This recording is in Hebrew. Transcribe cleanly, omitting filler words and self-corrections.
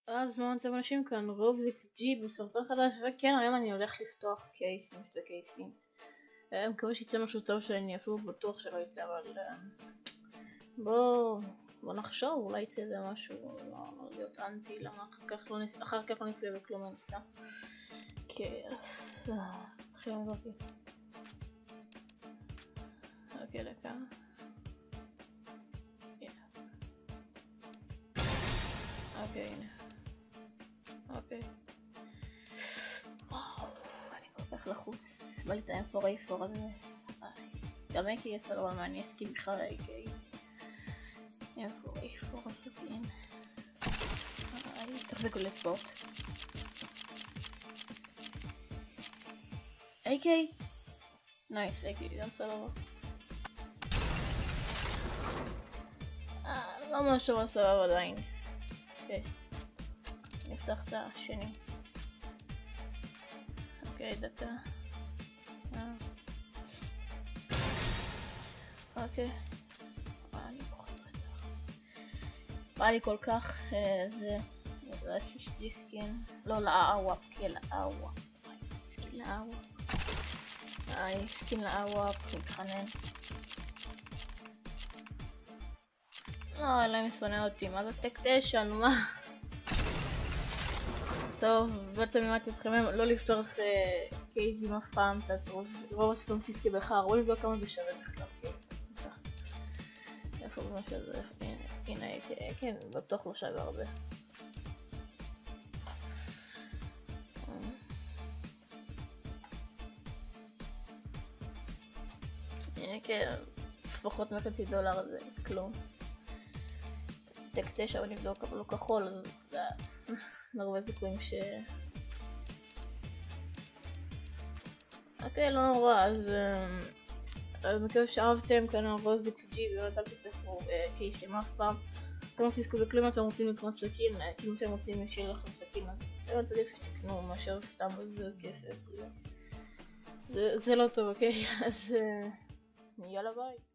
אז מה מצב אנשים כאן? רוב ZXG בסרטון חדש, וכן היום אני הולך לפתוח קייסים, שתי קייסים. אני מקווה שיצא משהו טוב שאני אפילו בטוח שלא יצא, אבל בוא נחשוב, אולי יצא זה משהו, לא להיות אנטי, למה אחר כך לא נסווה בכלום אין סתם. אוקיי, אז נתחיל עם זה. אוקיי, דקה. אוקיי, הנה. אוקיי. וואו, אני כל כך לחוץ. בא לי את ה-M4A4 הזה. גם AK יצא לו, אבל אני אסכים בכלל ל-AK. M4A4 סופין. תחזקו לצפות. AK? נייס, AK גם סבבה. לא משהו סבבה עדיין. אוקיי. נפתח את השני. אוקיי, דקה. אוקיי. אני בוחר בטח. בא לי כל כך, זה SSG סקין. לא, לאוואפ, כן, לאוואפ. סקין לאוואפ. סקין לאוואפ, מתחנן. אלא אם שונא אותי, מה זה טק 9, נו מה? טוב, בעצם לימדתי אתכם לא לפתוח קייזים אף פעם, רוב הסיכויים שתזכי בכלל, רואים לבדוק כמה זה שווה בכלל. איפה באמת שזה, הנה, כן, בטוח לא שווה הרבה. כן, פחות מחצי דולר זה כלום. טק 9 ונבדוק אבל לא כחול, אז זה הרבה סיכויים ש... אוקיי, לא נורא, אז מקווה שאהבתם, כאן רוב ZXG, באמת אל תפתחו קייסים אף פעם. אתם לא תזכו בכלום, אתם רוצים לקנות סכין, כאילו אתם רוצים שיהיה לכם סכין, אז באמת עדיף שתקנו מאשר סתם בזבז כסף. זה לא טוב, אוקיי? אז יאללה ביי.